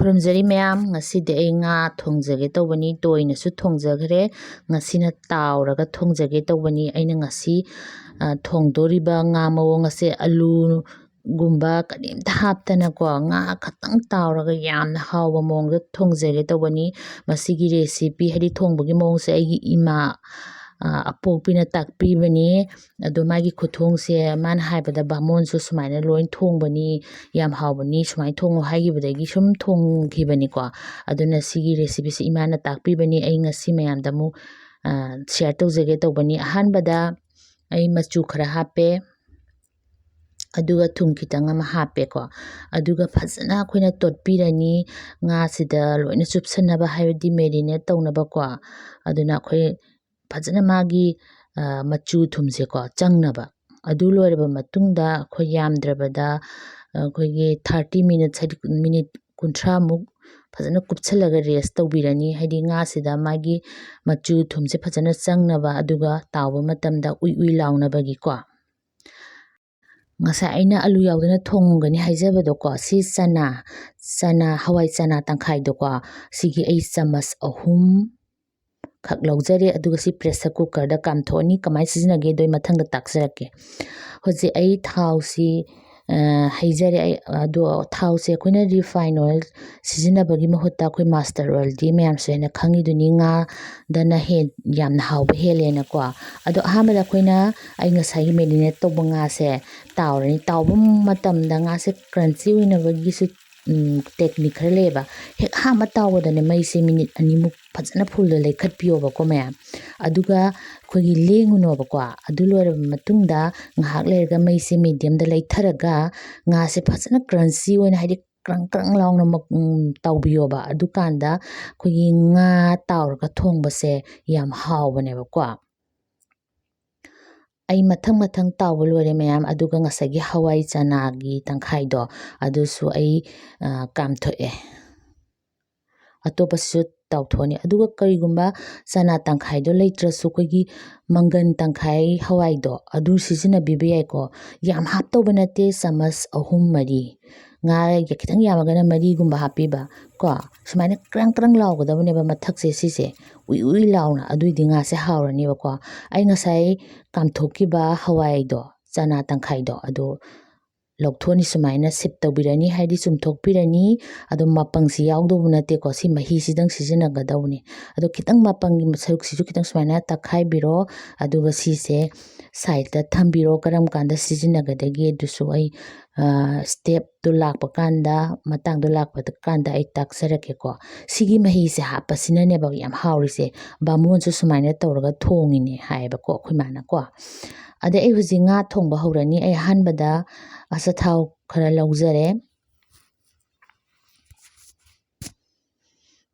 ꯈꯨꯔꯨꯝꯖꯔꯤ ꯃꯌꯥꯝ ꯉꯁꯤꯗꯤ ꯑꯩ ꯉꯥ ꯊꯣꯡꯖꯒꯦ ꯇꯧꯕꯅꯤ ꯇꯣꯏꯅꯁꯨ ꯊꯣꯡꯖꯈ꯭ꯔꯦ ꯉꯁꯤꯅ ꯇꯥꯎꯔꯒ ꯊꯣꯡꯖꯒꯦ ꯇꯧꯕꯅꯤ ꯑꯩꯅ ꯉꯁꯤ ꯊꯣꯡꯗꯣꯔꯤꯕ ꯉꯥ ꯃꯑꯣꯡ ꯑꯁꯦ ꯑꯂꯨꯒꯨꯝꯕ ꯀꯔꯤꯝꯇ ꯍꯥꯞꯇꯅꯀꯣ ꯉꯥ ꯈꯛꯇꯪ ꯇꯥꯎꯔꯒ ꯌꯥꯝꯅ ꯍꯥꯎꯕ ꯃꯑꯣꯡꯗ ꯊꯣꯡꯖꯒꯦ ꯇꯧꯕꯅꯤ ꯃꯁꯤꯒꯤ ꯔꯦꯁꯤꯄꯤ ꯍꯥꯏꯗꯤ ꯊꯣꯡꯕꯒꯤ ꯃꯑꯣꯡꯁꯦ ꯑꯩꯒꯤ ꯏꯃꯥ ꯑꯄꯣꯛꯄꯤꯅ ꯇꯥꯛꯄꯤꯕꯅꯤ ꯑꯗꯣ ꯃꯥꯒꯤ ꯈꯨꯊꯣꯡꯁꯦ ꯃꯥꯅ ꯍꯥꯏꯕꯗ ꯕꯥꯃꯣꯟꯁꯨ ꯁꯨꯃꯥꯏꯅ ꯂꯣꯏ ꯊꯣꯡꯕꯅꯤ ꯌꯥꯝ ꯍꯥꯎꯕꯅꯤ ꯁꯨꯃꯥꯏꯅ ꯊꯣꯡꯉꯣ ꯍꯥꯏꯈꯤꯕꯗꯒꯤ ꯁꯨꯝ ꯊꯣꯡꯈꯤꯕꯅꯤꯀꯣ ꯑꯗꯨꯅ ꯁꯤꯒꯤ ꯔꯦꯁꯤꯄꯤꯁꯤ ꯏꯃꯥꯅ ꯇꯥꯛꯄꯤꯕꯅꯤ ꯑꯩ ꯉꯁꯤ ꯃꯌꯥꯝꯗ ꯑꯃꯨꯛ ꯁꯤꯌꯔ ꯇꯧꯖꯒꯦ ꯇꯧꯕꯅꯤ ꯑꯍꯥꯟꯕꯗ ꯑꯩ ꯃꯆꯨ ꯈꯔ ꯍꯥꯞꯄꯦ ꯑꯗꯨꯒ ꯊꯨꯝ ꯈꯤꯇꯪ ꯑꯃ ꯍꯥꯞꯄꯦꯀꯣ ꯑꯗꯨꯒ ꯐꯖꯅ ꯑꯩꯈꯣꯏꯅ ꯇꯣꯠꯄꯤꯔꯅꯤ ꯉꯥꯁꯤꯗ ꯂꯣꯏꯅ ꯆꯨꯞꯁꯟꯅꯕ ꯍꯥꯏꯕꯗꯤ ꯃꯦꯔꯤꯅꯦꯠ ꯇꯧꯅꯕꯀꯣ ꯑꯗꯨꯅ ꯑꯩꯈꯣꯏ ꯐꯖꯅ ꯃꯥꯒꯤ ꯃꯆꯨ ꯊꯨꯝꯁꯦꯀꯣ ꯆꯪꯅꯕ ꯑꯗꯨ ꯂꯣꯏꯔꯕ ꯃꯇꯨꯡꯗ ꯑꯩꯈꯣꯏ ꯌꯥꯝꯗ꯭ꯔꯕꯗ ꯑꯩꯈꯣꯏꯒꯤ 30 ꯃꯤꯅꯠꯁ ꯍꯥꯏꯗꯤ ꯃꯤꯅꯤꯠ 30ꯃꯨꯛ ꯐꯖꯅ ꯀꯨꯞꯁꯜꯂꯒ ꯔꯦꯁ ꯇꯧꯕꯤꯔꯅꯤ ꯍꯥꯏꯗꯤ ꯉꯥꯁꯤꯗ ꯃꯥꯒꯤ ꯃꯆꯨ ꯊꯨꯝꯁꯦ ꯐꯖꯅ ꯆꯪꯅꯕ ꯑꯗꯨꯒ ꯇꯥꯎꯕ ꯃꯇꯝꯗ ꯎꯏ ꯎꯏ ꯂꯥꯎꯅꯕꯒꯤꯀꯣ ꯉꯁꯥꯏ ꯑꯩꯅ ꯑꯂꯨ ꯌꯥꯎꯗꯅ ꯊꯣꯡꯒꯅꯤ ꯍꯥꯏꯖꯕꯗꯣꯀꯣ ꯁꯤ ꯆꯅꯥ ꯍꯋꯥꯏ ꯆꯅꯥ ꯇꯪꯈꯥꯏꯗꯣꯀꯣ ꯁꯤꯒꯤ ꯑꯩ ꯆꯥꯃꯁ 3 ꯈꯛ ꯂꯧꯖꯔꯦ ꯑꯗꯨꯒ ꯁꯤ ꯄ꯭ꯔꯦꯁꯔ ꯀꯨꯀꯔꯗ ꯀꯥꯝꯊꯣꯛꯑꯅꯤ ꯀꯃꯥꯏꯅ ꯁꯤꯖꯤꯟꯅꯒꯦꯗꯣ ꯃꯊꯪꯗ ꯇꯥꯛꯆꯔꯛꯀꯦ ꯍꯧꯖꯤꯛ ꯑꯩ ꯊꯥꯎꯁꯤ ꯍꯩꯖꯔꯦ ꯑꯗꯣ ꯊꯥꯎꯁꯦ ꯑꯩꯈꯣꯏꯅ ꯔꯤꯐꯥꯏꯟ ꯑꯣꯏꯜ ꯁꯤꯖꯤꯟꯅꯕꯒꯤ ꯃꯍꯨꯠꯇ ꯑꯩꯈꯣꯏ ꯃꯥꯁꯇꯔ ꯑꯣꯏꯜꯗꯤ ꯃꯌꯥꯝꯁꯨ ꯍꯦꯟꯅ ꯈꯪꯉꯤꯗꯨꯅꯤ ꯉꯥꯗꯅ ꯌꯥꯝꯅ ꯍꯥꯎꯕ ꯍꯦꯜꯂꯦꯅꯀꯣ ꯑꯗꯣ ꯑꯍꯥꯟꯕꯗ ꯑꯩ ꯉꯁꯥꯏꯒꯤ ꯃꯦꯔꯤꯅꯦꯠ ꯇꯧꯕ ꯉꯥꯁꯦ ꯇꯥꯎꯔꯅꯤ ꯇꯥꯎꯕ ꯃꯇꯝꯗ ꯉꯥꯁꯦ ꯀ꯭ꯔꯟꯆꯤ ꯑꯣꯏꯅꯕꯒꯤꯁꯨ ꯇꯦꯛꯅꯤꯛ ꯈꯔ ꯂꯩꯌꯦꯕ ꯍꯦꯛ ꯑꯍꯥꯟꯕ ꯇꯥꯎꯕꯗꯅꯦ ꯃꯩꯁꯦ ꯃꯤꯅꯤꯠ 2ꯃꯨꯛ ꯐꯖꯅ ꯐꯨꯜꯗ ꯂꯩꯈꯠꯄꯤꯌꯣꯕꯀꯣ ꯃꯌꯥꯝ ꯑꯗꯨꯒ ꯑꯩꯈꯣꯏꯒꯤ ꯂꯦꯡꯉꯨꯅꯣꯕꯀꯣ ꯑꯗꯨ ꯂꯣꯏꯔꯕ ꯃꯇꯨꯡꯗ ꯉꯥꯏꯍꯥꯛ ꯂꯩꯔꯒ ꯃꯩꯁꯦ ꯃꯤꯗꯤꯌꯝꯗ ꯂꯩꯊꯔꯒ ꯉꯥꯁꯦ ꯐꯖꯅ ꯀ꯭ꯔꯟꯆꯤ ꯑꯣꯏꯅ ꯍꯥꯏꯗꯤ ꯀ꯭ꯔꯪ ꯀ꯭ꯔꯪ ꯂꯥꯎꯅ ꯇꯧꯕꯤꯌꯣꯕ ꯑꯗꯨꯀꯥꯟꯗ ꯑꯩꯈꯣꯏꯒꯤ ꯉꯥ ꯇꯥꯎꯔꯒ ꯊꯣꯡꯕꯁꯦ ꯌꯥꯝ ꯍꯥꯎꯕꯅꯦꯕꯀꯣ ꯑꯩ ꯃꯊꯪ ꯇꯥꯎꯕ ꯂꯣꯏꯔꯦ ꯃꯌꯥꯝ ꯑꯗꯨꯒ ꯉꯁꯥꯏꯒꯤ ꯍꯋꯥꯏ ꯆꯅꯥꯒꯤ ꯇꯪꯈꯥꯏꯗꯣ ꯑꯗꯨꯁꯨ ꯑꯩ ꯀꯥꯝꯊꯣꯛꯑꯦ ꯑꯇꯣꯞꯄꯁꯤꯁꯨ ꯇꯥꯎꯊꯣꯛꯑꯅꯤ ꯑꯗꯨꯒ ꯀꯔꯤꯒꯨꯝꯕ ꯆꯅꯥ ꯇꯪꯈꯥꯏꯗꯣ ꯂꯩꯇ꯭ꯔꯁꯨ ꯑꯩꯈꯣꯏꯒꯤ ꯃꯪꯒꯟ ꯇꯪꯈꯥꯏ ꯍꯋꯥꯏꯗꯣ ꯑꯗꯨ ꯁꯤꯖꯤꯟꯅꯕꯤꯕ ꯌꯥꯏꯀꯣ ꯌꯥꯝ ꯍꯥꯞꯇꯧꯕ ꯅꯠꯇꯦ ꯆꯥꯃꯁ 3-4 ꯉꯥ ꯈꯤꯇꯪ ꯌꯥꯝꯃꯒꯅ 4ꯒꯨꯝꯕ ꯍꯥꯞꯄꯤꯕ ꯀꯣ ꯁꯨꯃꯥꯏꯅ ꯀ꯭ꯔꯪ ꯀ꯭ꯔꯪ ꯂꯥꯎꯒꯗꯕꯅꯦꯕ ꯃꯊꯛꯁꯦ ꯁꯤꯁꯦ ꯎꯏ ꯎꯏ ꯂꯥꯎꯅ ꯑꯗꯨꯏꯗꯤ ꯉꯥꯁꯦ ꯍꯥꯎꯔꯅꯦꯕꯀꯣ ꯑꯩ ꯉꯁꯥꯏ ꯀꯥꯝꯊꯣꯛꯈꯤꯕ ꯍꯋꯥꯏꯗꯣ ꯆꯅꯥ ꯇꯪꯈꯥꯏꯗꯣ ꯑꯗꯣ ꯂꯧꯊꯣꯛꯑꯅꯤ ꯁꯨꯃꯥꯏꯅ ꯁꯤꯞ ꯇꯧꯕꯤꯔꯅꯤ ꯍꯥꯏꯗꯤ ꯆꯨꯝꯊꯣꯛꯄꯤꯔꯅꯤ ꯑꯗꯣ ꯃꯄꯪꯁꯤ ꯌꯥꯎꯗꯧꯕ ꯅꯠꯇꯦꯀꯣ ꯁꯤ ꯃꯍꯤꯁꯤꯗꯪ ꯁꯤꯖꯤꯟꯅꯒꯗꯧꯕꯅꯤ ꯑꯗꯣ ꯈꯤꯇꯪ ꯃꯄꯪꯒꯤ ꯁꯔꯨꯛꯁꯤꯁꯨ ꯈꯤꯇꯪ ꯁꯨꯃꯥꯏꯅ ꯇꯛꯈꯥꯏꯕꯤꯔꯣ ꯑꯗꯨꯒ ꯁꯤꯁꯦ ꯁꯥꯏꯗꯇ ꯊꯝꯕꯤꯔꯣ ꯀꯔꯝ ꯀꯥꯟꯗ ꯁꯤꯖꯤꯟꯅꯒꯗꯒꯦ ꯑꯗꯨꯁꯨ ꯑꯩ ꯁ꯭ꯇꯦꯞꯇꯣ ꯂꯥꯛꯄ ꯀꯥꯟꯗ ꯃꯇꯥꯡꯗꯣ ꯂꯥꯛꯄ ꯀꯥꯟꯗ ꯑꯩ ꯇꯥꯛꯆꯔꯛꯀꯦꯀꯣ ꯁꯤꯒꯤ ꯃꯍꯤꯁꯦ ꯍꯥꯞꯄꯁꯤꯅꯅꯦꯕ ꯌꯥꯝ ꯍꯥꯎꯔꯤꯁꯦ ꯕꯥꯃꯣꯟꯁꯨ ꯁꯨꯃꯥꯏꯅ ꯇꯧꯔꯒ ꯊꯣꯡꯉꯤꯅꯦ ꯍꯥꯏꯌꯦꯕꯀꯣ ꯑꯩꯈꯣꯏ ꯃꯥꯅꯀꯣ ꯑꯗꯩ ꯑꯩ ꯍꯧꯖꯤꯛ ꯉꯥ ꯊꯣꯡꯕ ꯍꯧꯔꯅꯤ ꯑꯩ ꯑꯍꯥꯟꯕꯗ ꯑꯆꯥꯊꯥꯎ ꯈꯔ ꯂꯧꯖꯔꯦ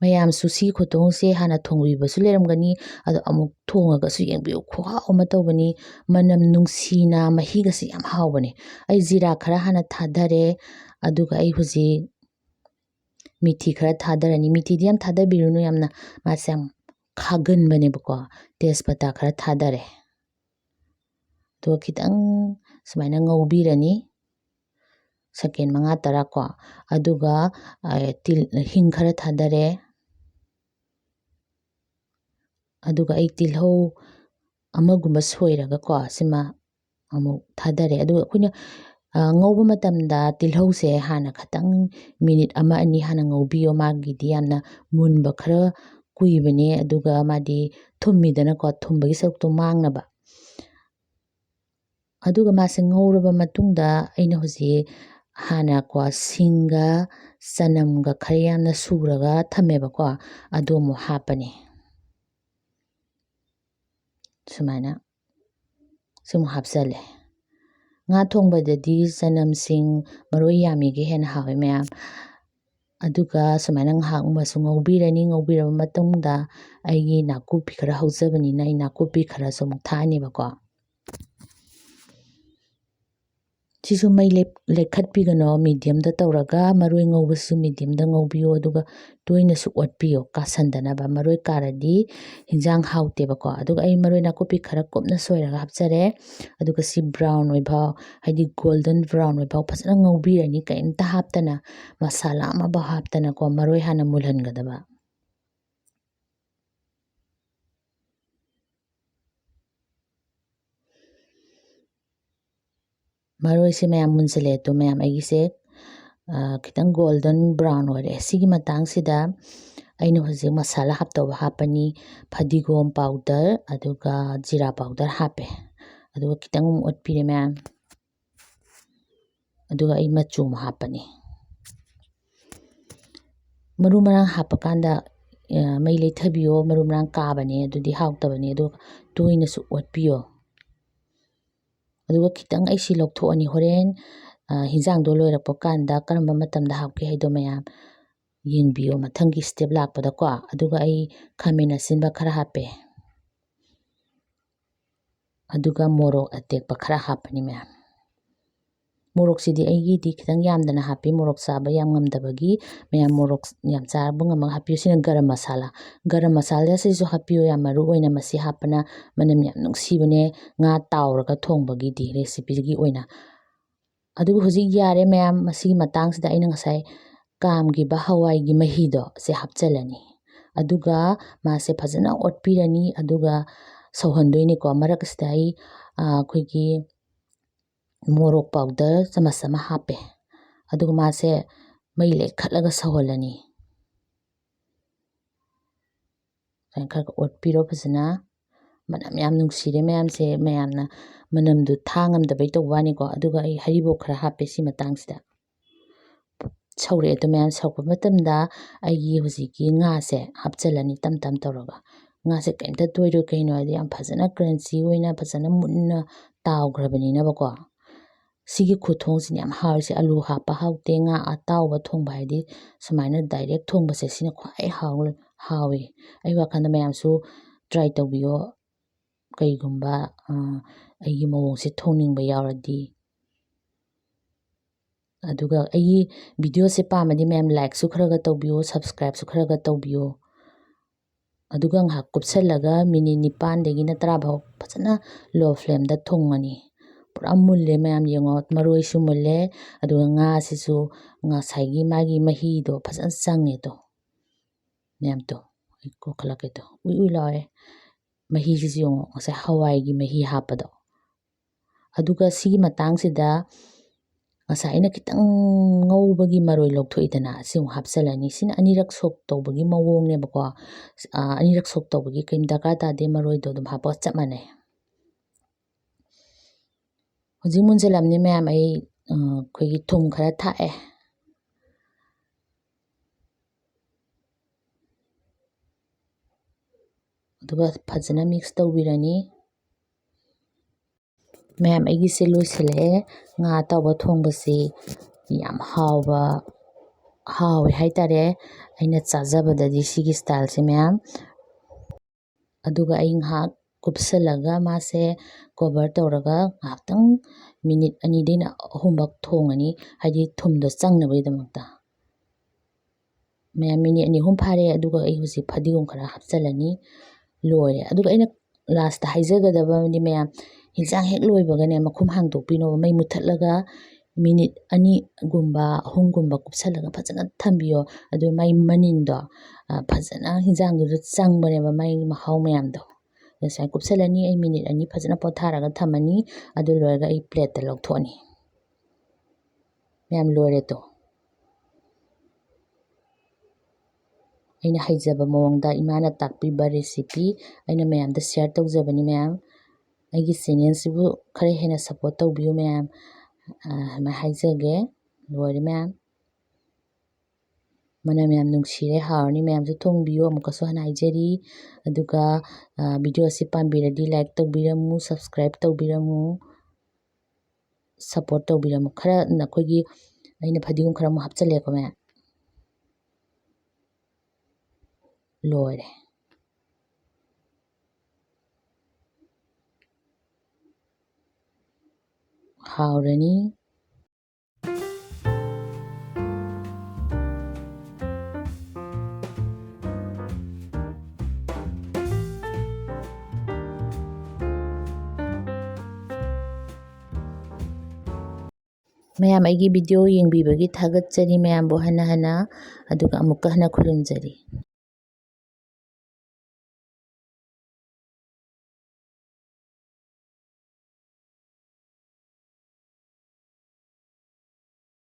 ꯃꯌꯥꯝꯁꯨ ꯁꯤ ꯈꯨꯊꯣꯡꯁꯦ ꯍꯥꯟꯅ ꯊꯣꯡꯕꯤꯕꯁꯨ ꯂꯩꯔꯝꯒꯅꯤ ꯑꯗꯣ ꯑꯃꯨꯛ ꯊꯣꯡꯉꯒꯁꯨ ꯌꯦꯡꯕꯤꯌꯨ ꯈꯨꯍꯥꯎ ꯑꯃ ꯇꯧꯕꯅꯤ ꯃꯅꯝ ꯅꯨꯡꯁꯤꯅ ꯃꯍꯤꯒꯁꯦ ꯌꯥꯝ ꯍꯥꯎꯕꯅꯦ ꯑꯩ ꯖꯤꯔꯥ ꯈꯔ ꯍꯥꯟꯅ ꯊꯥꯗꯔꯦ ꯑꯗꯨꯒ ꯑꯩ ꯍꯧꯖꯤꯛ ꯃꯤꯊꯤ ꯈꯔ ꯊꯥꯗꯔꯅꯤ ꯃꯤꯊꯤꯗꯤ ꯌꯥꯝ ꯊꯥꯗꯕꯤꯔꯨꯅꯨ ꯌꯥꯝꯅ ꯃꯥꯁꯦ ꯌꯥꯝ ꯈꯥꯒꯟꯕꯅꯦꯕꯀꯣ ꯇꯦꯖꯄꯇꯥ ꯈꯔ ꯊꯥꯗꯔꯦ ꯑꯗꯨꯒ ꯈꯤꯇꯪ ꯁꯨꯃꯥꯏꯅ ꯉꯧꯕꯤꯔꯅꯤ ꯁꯦꯀꯦꯟ 5-10 ꯀꯣ ꯑꯗꯨꯒ ꯍꯤꯡ ꯈꯔ ꯊꯥꯗꯔꯦ ꯑꯗꯨꯒ ꯑꯩ ꯇꯤꯜꯍꯧ ꯑꯃꯒꯨꯝꯕ ꯁꯣꯏꯔꯒꯀꯣ ꯁꯤꯃ ꯑꯃꯨꯛ ꯊꯥꯗꯔꯦ ꯑꯗꯨꯒ ꯑꯩꯈꯣꯏꯅ ꯉꯧꯕ ꯃꯇꯝꯗ ꯇꯤꯜꯍꯧꯁꯦ ꯍꯥꯟꯅ ꯈꯤꯇꯪ ꯃꯤꯅꯤꯠ 1-2 ꯍꯥꯟꯅ ꯉꯧꯕꯤꯌꯣ ꯃꯥꯒꯤꯗꯤ ꯌꯥꯝꯅ ꯃꯨꯟꯕꯈꯔ ꯀꯨꯏꯕꯅꯦ ꯑꯗꯨꯒ ꯃꯥꯗꯤ ꯊꯨꯝꯃꯤꯗꯅꯀꯣ ꯊꯨꯝꯕꯒꯤ ꯁꯔꯨꯛꯇꯣ ꯃꯥꯡꯅꯕ ꯑꯗꯨꯒ ꯃꯥꯁꯦ ꯉꯧꯔꯕ ꯃꯇꯨꯡꯗ ꯑꯩꯅ ꯍꯧꯖꯤꯛ ꯍꯥꯟꯅꯀꯣ ꯁꯤꯡꯒ ꯆꯅꯝꯒ ꯈꯔ ꯌꯥꯝꯅ ꯁꯨꯔꯒ ꯊꯝꯃꯦꯕꯀꯣ ꯑꯗꯨ ꯑꯃꯨꯛ ꯍꯥꯞꯄꯅꯤ ꯁꯨꯃꯥꯏꯅ ꯁꯤꯃꯨꯛ ꯍꯥꯞꯆꯜꯂꯦ ꯉꯥ ꯊꯣꯡꯕꯗꯗꯤ ꯆꯅꯝ ꯁꯤꯡ ꯃꯔꯣꯏ ꯌꯥꯝꯃꯤꯒꯩ ꯍꯦꯟꯅ ꯍꯥꯎꯋꯦ ꯃꯌꯥꯝ ꯑꯗꯨꯒ ꯁꯨꯃꯥꯏꯅ ꯉꯥꯏꯍꯥꯛ ꯑꯃꯁꯨ ꯉꯧꯕꯤꯔꯅꯤ ꯉꯧꯕꯤꯔꯕ ꯃꯇꯨꯡꯗ ꯑꯩꯒꯤ ꯅꯥꯀꯨꯞꯄꯤ ꯈꯔ ꯍꯧꯖꯕꯅꯤꯅ ꯑꯩ ꯅꯥꯀꯨꯞꯄꯤ ꯈꯔꯁꯨ ꯑꯃꯨꯛ ꯊꯥꯛꯑꯅꯦꯕꯀꯣ ꯁꯤꯁꯨ ꯃꯩ ꯂꯩꯈꯠꯄꯤꯒꯅꯣ, ꯃꯤꯗꯤꯌꯝꯗ ꯇꯧꯔꯒ ꯃꯔꯣꯏ ꯉꯧꯕꯁꯨ ꯃꯤꯗꯤꯌꯝꯗ ꯉꯧꯕꯤꯌꯣ, ꯑꯗꯨꯒ ꯇꯣꯏꯅꯁꯨ ꯑꯣꯠꯄꯤꯌꯣ ꯀꯥꯁꯟꯗꯅꯕ, ꯃꯔꯣꯏ ꯀꯥꯔꯗꯤ ꯍꯤꯟꯖꯥꯡ ꯍꯥꯎꯇꯦꯕꯀꯣ꯫ ꯑꯗꯨꯒ ꯑꯩ ꯃꯔꯣꯏ ꯅꯥꯀꯨꯞꯄꯤ ꯈꯔ ꯀꯨꯞꯅ ꯁꯣꯏꯔꯒ ꯍꯥꯞꯆꯔꯦ, ꯑꯗꯨꯒ ꯁꯤ ꯕ꯭ꯔꯥꯎꯟ ꯑꯣꯏꯐꯥꯎ, ꯍꯥꯏꯗꯤ ꯒꯣꯜꯗꯟ ꯕ꯭ꯔꯥꯎꯟ ꯑꯣꯏꯐꯥꯎ ꯐꯖꯅ ꯉꯧꯕꯤꯔꯅꯤ, ꯀꯔꯤꯝꯇ ꯍꯥꯞꯇꯅ, ꯃꯁꯥꯂꯥ ꯑꯃꯐꯥꯎ ꯍꯥꯞꯇꯅꯀꯣ, ꯃꯔꯣꯏ ꯍꯥꯟꯅ ꯃꯨꯜꯍꯟꯒꯗꯕ꯫ ꯃꯔꯣꯏꯁꯦ ꯃꯌꯥꯝ ꯃꯨꯟꯁꯤꯜꯂꯦ ꯑꯗꯣ ꯃꯌꯥꯝ ꯑꯩꯒꯤꯁꯦ ꯈꯤꯇꯪ ꯒꯣꯜꯗꯟ ꯕ꯭ꯔꯥꯎꯟ ꯑꯣꯏꯔꯦ꯫ ꯁꯤꯒꯤ ꯃꯇꯥꯡꯁꯤꯗ ꯑꯩꯅ ꯍꯧꯖꯤꯛ ꯃꯁꯥꯂꯥ ꯍꯥꯞꯇꯧꯕ ꯍꯥꯞꯄꯅꯤ, ꯐꯗꯤꯒꯣꯝ ꯄꯥꯎꯗꯔ ꯑꯗꯨꯒ ꯖꯤꯔꯥ ꯄꯥꯎꯗꯔ ꯍꯥꯞꯄꯦ, ꯑꯗꯨꯒ ꯈꯤꯇꯪ ꯑꯃꯨꯛ ꯑꯣꯠꯄꯤꯔꯦ ꯃꯌꯥꯝ, ꯑꯗꯨꯒ ꯑꯩ ꯃꯆꯨ ꯑꯃ ꯍꯥꯞꯄꯅꯤ꯫ ꯃꯔꯨ ꯃꯔꯥꯡ ꯍꯥꯞꯄ ꯀꯥꯟꯗ ꯃꯩ ꯂꯩꯊꯕꯤꯌꯣ, ꯃꯔꯨ ꯃꯔꯥꯡ ꯀꯥꯕꯅꯦ ꯑꯗꯨꯗꯤ ꯍꯥꯎꯇꯕꯅꯤ, ꯑꯗꯨꯒ ꯇꯣꯏꯅꯁꯨ ꯑꯣꯠꯄꯤꯌꯣ꯫ ꯑꯗꯨꯒ ꯈꯤꯇꯪ ꯑꯩꯁꯤ ꯂꯧꯊꯣꯛꯑꯅꯤ, ꯍꯣꯔꯦꯟ ꯍꯤꯟꯖꯥꯡꯗꯣ ꯂꯣꯏꯔꯛꯄ ꯀꯥꯟꯗ ꯀꯔꯝꯕ ꯃꯇꯝꯗ ꯍꯥꯞꯀꯦ ꯍꯥꯏꯗꯣ ꯃꯌꯥꯝ ꯌꯦꯡꯕꯤꯌꯣ ꯃꯊꯪꯒꯤ ꯁ꯭ꯇꯦꯞ ꯂꯥꯛꯄꯗꯀꯣ꯫ ꯑꯗꯨꯒ ꯑꯩ ꯈꯥꯃꯦꯟ ꯑꯁꯤꯟꯕ ꯈꯔ ꯍꯥꯞꯄꯦ, ꯑꯗꯨꯒ ꯃꯣꯔꯣꯛ ꯑꯇꯦꯛꯄ ꯈꯔ ꯍꯥꯞꯄꯅꯤ ꯃꯌꯥꯝ꯫ ꯃꯣꯔꯣꯛꯁꯤꯗꯤ ꯑꯩꯒꯤꯗꯤ ꯈꯤꯇꯪ ꯌꯥꯝꯗꯅ ꯍꯥꯞꯄꯤ, ꯃꯣꯔꯣꯛ ꯆꯥꯕ ꯌꯥꯝ ꯉꯝꯗꯕꯒꯤ ꯃꯌꯥꯝ ꯃꯣꯔꯣꯛ ꯌꯥꯝ ꯆꯥꯕ ꯉꯝꯃꯒ ꯍꯥꯞꯄꯤꯌꯨ꯫ ꯁꯤꯅ ꯒꯔꯝ ꯃꯁꯥꯂꯥ, ꯒꯔꯝ ꯃꯁꯥꯂꯥꯁꯤꯁꯨ ꯍꯥꯞꯄꯤꯌꯨ, ꯌꯥꯝ ꯃꯔꯨ ꯑꯣꯏꯅ ꯃꯁꯤ ꯍꯥꯞꯄꯅ ꯃꯅꯝ ꯌꯥꯝ ꯅꯨꯡꯁꯤꯕꯅꯦ ꯉꯥ ꯇꯥꯎꯔꯒ ꯊꯣꯡꯕꯒꯤꯗꯤ, ꯔꯦꯁꯤꯄꯤꯒꯤ ꯑꯣꯏꯅ꯫ ꯑꯗꯨꯒ ꯍꯧꯖꯤꯛ ꯌꯥꯔꯦ ꯃꯌꯥꯝ, ꯃꯁꯤꯒꯤ ꯃꯇꯥꯡꯁꯤꯗ ꯑꯩꯅ ꯉꯁꯥꯏ ꯀꯥꯝꯈꯤꯕ ꯍꯋꯥꯏꯒꯤ ꯃꯍꯤꯗꯣ ꯁꯤ ꯍꯥꯞꯆꯤꯜꯂꯅꯤ, ꯑꯗꯨꯒ ꯃꯥꯁꯦ ꯐꯖꯅ ꯑꯣꯠꯄꯤꯔꯅꯤ, ꯑꯗꯨꯒ ꯁꯧꯍꯟꯗꯣꯏꯅꯤꯀꯣ꯫ ꯃꯔꯛꯁꯤꯗ ꯑꯩꯈꯣꯏꯒꯤ ꯃꯣꯔꯣꯛ ꯄꯥꯎꯗꯔ ꯆꯃꯁ ꯑꯃ ꯍꯥꯞꯄꯦ, ꯑꯗꯨꯒ ꯃꯥꯁꯦ ꯃꯩ ꯂꯩꯈꯠꯂꯒ ꯁꯧꯍꯜꯂꯅꯤ꯫ ꯁꯨꯃꯥꯏꯅ ꯈꯔ ꯑꯣꯠꯄꯤꯔꯣ ꯐꯖꯅ, ꯃꯅꯝ ꯌꯥꯝ ꯅꯨꯡꯁꯤꯔꯦ ꯃꯌꯥꯝꯁꯦ, ꯃꯌꯥꯝꯅ ꯃꯅꯝꯗꯨ ꯊꯥꯡꯉꯝꯗꯕꯩ ꯇꯧꯕ ꯋꯥꯅꯤꯀꯣ꯫ ꯑꯗꯨꯒ ꯑꯩ ꯍꯔꯤꯕꯣꯞ ꯈꯔ ꯍꯥꯞꯄꯦ ꯁꯤ ꯃꯇꯥꯡꯁꯤꯗ꯫ ꯁꯧꯔꯛꯑꯦ ꯑꯗꯣ ꯃꯌꯥꯝ ꯁꯧꯔꯛꯄ ꯃꯇꯝꯗ ꯑꯩꯒꯤ ꯍꯧꯖꯤꯛꯀꯤ ꯉꯥꯁꯦ ꯍꯥꯞꯆꯤꯜꯂꯅꯤ ꯇꯞ ꯇꯞ ꯇꯧꯔꯒ꯫ ꯉꯥꯁꯦ ꯀꯩꯝꯇ ꯇꯣꯏꯔꯣꯏ, ꯀꯩꯅꯣ ꯍꯥꯏꯗꯤ ꯌꯥꯝ ꯐꯖꯅ ꯀ꯭ꯔꯟꯆꯤ ꯑꯣꯏꯅ ꯐꯖꯅ ꯃꯨꯟꯅ ꯇꯥꯎꯈ꯭ꯔꯕꯅꯤꯅꯕꯀꯣ꯫ ꯁꯤꯒꯤ ꯈꯨꯊꯣꯡꯁꯤꯅ ꯌꯥꯝ ꯍꯥꯎꯔꯤꯁꯦ, ꯑꯂꯨ ꯍꯥꯞꯄ ꯍꯥꯎꯇꯦ, ꯉꯥ ꯑꯇꯥꯎꯕ ꯊꯣꯡꯕ ꯍꯥꯏꯗꯤ ꯁꯨꯃꯥꯏꯅ ꯗꯥꯏꯔꯦꯛ ꯊꯣꯡꯕꯁꯦ ꯁꯤꯅ ꯈ꯭ꯋꯥꯏ ꯍꯥꯎꯋꯤ꯫ ꯑꯩ ꯋꯥꯈꯜꯗ ꯃꯌꯥꯝꯁꯨ ꯇ꯭ꯔꯥꯏ ꯇꯧꯕꯤꯌꯣ, ꯀꯩꯒꯨꯝꯕ ꯑꯩꯒꯤ ꯃꯑꯣꯡꯁꯦ ꯊꯣꯡꯅꯤꯡꯕ ꯌꯥꯎꯔꯗꯤ꯫ ꯑꯗꯨꯒ ꯑꯩꯒꯤ ꯚꯤꯗꯤꯑꯣꯁꯦ ꯄꯥꯝꯃꯗꯤ ꯃꯌꯥꯝ ꯂꯥꯏꯛꯁꯨ ꯈꯔꯒ ꯇꯧꯕꯤꯌꯣ, ꯁꯕꯁꯀ꯭ꯔꯥꯏꯕꯁꯨ ꯈꯔꯒ ꯇꯧꯕꯤꯌꯣ꯫ ꯑꯗꯨꯒ ꯉꯥꯏꯍꯥꯛ ꯀꯨꯞꯁꯜꯂꯒ ꯃꯤꯅꯤꯠ 9ꯗꯒꯤꯅ 10 ꯐꯥꯎ ꯐꯖꯅ ꯂꯣ ꯐ꯭ꯂꯦꯝꯗ ꯊꯣꯡꯉꯅꯤ꯫ ꯄꯨꯔꯥ ꯃꯨꯜꯂꯦ ꯃꯌꯥꯝ ꯌꯦꯡꯉꯣ, ꯃꯔꯣꯏꯁꯨ ꯃꯨꯜꯂꯦ, ꯑꯗꯨꯒ ꯉꯥꯁꯤꯁꯨ ꯉꯁꯥꯏꯒꯤ ꯃꯥꯒꯤ ꯃꯍꯤꯗꯣ ꯐꯖꯅ ꯆꯪꯉꯦꯗꯣ ꯃꯌꯥꯝꯗꯣ꯫ ꯑꯩ ꯀꯣꯛꯈꯠꯂꯛꯀꯦꯗꯣ, ꯎꯏ ꯎꯏ ꯂꯥꯎꯔꯦ ꯃꯍꯤꯁꯤꯁꯨ ꯌꯦꯡꯉꯣ, ꯉꯁꯥꯏ ꯍꯋꯥꯏꯒꯤ ꯃꯍꯤ ꯍꯥꯞꯄꯗꯣ꯫ ꯑꯗꯨꯒ ꯁꯤꯒꯤ ꯃꯇꯥꯡꯁꯤꯗ ꯉꯁꯥꯏ ꯑꯩꯅ ꯈꯤꯇꯪ ꯉꯧꯕꯒꯤ ꯃꯔꯣꯏ ꯂꯧꯊꯣꯛꯏꯗꯅ, ꯁꯤ ꯑꯃꯨꯛ ꯍꯥꯞꯆꯤꯜꯂꯅꯤ꯫ ꯁꯤꯅ ꯑꯅꯤꯔꯛ ꯁꯣꯛ ꯇꯧꯕꯒꯤ ꯃꯑꯣꯡꯅꯦꯕꯀꯣ, ꯑꯅꯤꯔꯛ ꯁꯣꯛ ꯇꯧꯕꯒꯤ ꯀꯩꯝ ꯗꯔꯀꯥꯔ ꯇꯥꯗꯦ, ꯃꯔꯣꯏꯗꯣ ꯑꯗꯨꯝ ꯍꯥꯞꯄꯒ ꯆꯞ ꯃꯥꯟꯅꯩ꯫ ꯍꯧꯖꯤꯛ ꯃꯨꯟꯖꯜꯂꯝꯅꯤ ꯃꯌꯥꯝ, ꯑꯩ ꯑꯩꯈꯣꯏꯒꯤ ꯊꯨꯝ ꯈꯔ ꯊꯥꯛꯑꯦ, ꯑꯗꯨꯒ ꯐꯖꯅ ꯃꯤꯛꯁ ꯇꯧꯕꯤꯔꯅꯤ꯫ ꯃꯌꯥꯝ ꯑꯩꯒꯤꯁꯦ ꯂꯣꯏꯁꯤꯜꯂꯛꯑꯦ꯫ ꯉꯥ ꯑꯇꯥꯎꯕ ꯊꯣꯡꯕꯁꯤ ꯌꯥꯝ ꯍꯥꯎꯋꯦ ꯍꯥꯏꯇꯥꯔꯦ ꯑꯩꯅ ꯆꯥꯖꯕꯗꯗꯤ ꯁꯤꯒꯤ ꯁ꯭ꯇꯥꯏꯜꯁꯦ ꯃꯌꯥꯝ꯫ ꯑꯗꯨꯒ ꯑꯩ ꯉꯥꯏꯍꯥꯛ ꯀꯨꯞꯁꯜꯂꯒ ꯃꯥꯁꯦ ꯀꯣꯚꯔ ꯇꯧꯔꯒ ꯉꯥꯏꯍꯥꯛꯇꯪ ꯃꯤꯅꯤꯠ 2ꯗꯩꯅ 3ꯐꯥꯎ ꯊꯣꯡꯉꯅꯤ, ꯍꯥꯏꯗꯤ ꯊꯨꯝꯗꯣ ꯆꯪꯅꯕꯒꯤꯗꯃꯛꯇ꯫ ꯃꯌꯥꯝ ꯃꯤꯅꯤꯠ 2-3 ꯐꯥꯔꯦ, ꯑꯗꯨꯒ ꯑꯩ ꯍꯧꯖꯤꯛ ꯐꯗꯤꯒꯣꯝ ꯈꯔ ꯍꯥꯞꯆꯤꯜꯂꯅꯤ, ꯂꯣꯏꯔꯦ꯫ ꯑꯗꯨꯒ ꯑꯩꯅ ꯂꯥꯁꯇ ꯍꯥꯏꯖꯒꯗꯕꯗꯤ ꯃꯌꯥꯝ, ꯍꯤꯟꯖꯥꯡ ꯍꯦꯛ ꯂꯣꯏꯕꯒꯅꯦ ꯃꯈꯨꯝ ꯍꯥꯡꯗꯣꯛꯄꯤꯅꯣꯕ, ꯃꯩ ꯃꯨꯠꯊꯠꯂꯒ ꯃꯤꯅꯤꯠ 2ꯒꯨꯝꯕ 3ꯒꯨꯝꯕ ꯀꯨꯞꯁꯜꯂꯒ ꯐꯖꯅ ꯊꯝꯕꯤꯌꯣ꯫ ꯑꯗꯨ ꯃꯥꯏ ꯃꯅꯤꯟꯗꯣ ꯐꯖꯅ ꯍꯤꯟꯖꯥꯡꯗꯨꯗ ꯆꯪꯕꯅꯦꯕ, ꯃꯥꯏ ꯃꯍꯥꯎ ꯃꯌꯥꯝꯗꯣ꯫ ꯉꯁꯥꯏ ꯀꯨꯞꯁꯜꯂꯅꯤ, ꯑꯩ ꯃꯤꯅꯤꯠ 2 ꯐꯖꯅ ꯄꯣꯊꯥꯔꯒ ꯊꯝꯃꯅꯤ, ꯑꯗꯨ ꯂꯣꯏꯔꯒ ꯑꯩ ꯄ꯭ꯂꯦꯠꯇ ꯂꯧꯊꯣꯛꯑꯅꯤ꯫ ꯃꯌꯥꯝ ꯂꯣꯏꯔꯦꯗꯣ, ꯑꯩꯅ ꯍꯩꯖꯕ ꯃꯑꯣꯡꯗ ꯏꯃꯥꯅ ꯇꯥꯛꯄꯤꯕ ꯔꯦꯁꯤꯄꯤ ꯑꯩꯅ ꯃꯌꯥꯝꯗ ꯁꯤꯌꯔ ꯇꯧꯖꯕꯅꯤ ꯃꯌꯥꯝ꯫ ꯑꯩꯒꯤ ꯆꯦꯅꯦꯜꯁꯤꯕꯨ ꯈꯔ ꯍꯦꯟꯅ ꯁꯞꯄꯣꯔꯠ ꯇꯧꯕꯤꯌꯨ ꯃꯌꯥꯝ, ꯑꯗꯨꯃꯥꯏꯅ ꯍꯥꯏꯖꯒꯦ꯫ ꯂꯣꯏꯔꯦ ꯃꯌꯥꯝ, ꯃꯅꯝ ꯌꯥꯝ ꯅꯨꯡꯁꯤꯔꯦ, ꯍꯥꯎꯔꯅꯤ, ꯃꯌꯥꯝꯁꯨ ꯊꯣꯡꯕꯤꯌꯨ꯫ ꯑꯃꯨꯛꯀꯁꯨ ꯍꯟꯅ ꯍꯥꯏꯖꯔꯤ, ꯑꯗꯨꯒ ꯚꯤꯗꯤꯑꯣ ꯑꯁꯤ ꯄꯥꯝꯕꯤꯔꯗꯤ ꯂꯥꯏꯛ ꯇꯧꯕꯤꯔꯝꯃꯨ, ꯁꯕꯁꯀ꯭ꯔꯥꯏꯕ ꯇꯧꯕꯤꯔꯝꯃꯨ, ꯁꯞꯄꯣꯔꯠ ꯇꯧꯕꯤꯔꯝꯃꯨ꯫ ꯈꯔ ꯑꯩꯈꯣꯏꯒꯤ ꯑꯩꯅ ꯐꯗꯤꯒꯣꯝ ꯈꯔ ꯑꯃꯨꯛ ꯍꯥꯞꯆꯤꯜꯂꯦꯀꯣ ꯃꯌꯥꯝ, ꯂꯣꯏꯔꯦ꯫ ꯍꯥꯎꯔꯅꯤ, ꯃꯌꯥꯝ ꯑꯩꯒꯤ ꯚꯤꯗꯤꯑꯣ ꯌꯦꯡꯕꯤꯕꯒꯤ ꯊꯥꯒꯠꯆꯔꯤ ꯃꯌꯥꯝꯕꯨ ꯍꯟꯅ ꯍꯟꯅ, ꯑꯗꯨꯒ ꯑꯃꯨꯛꯀ ꯍꯟꯅ ꯈꯨꯔꯨꯝꯖꯔꯤ꯫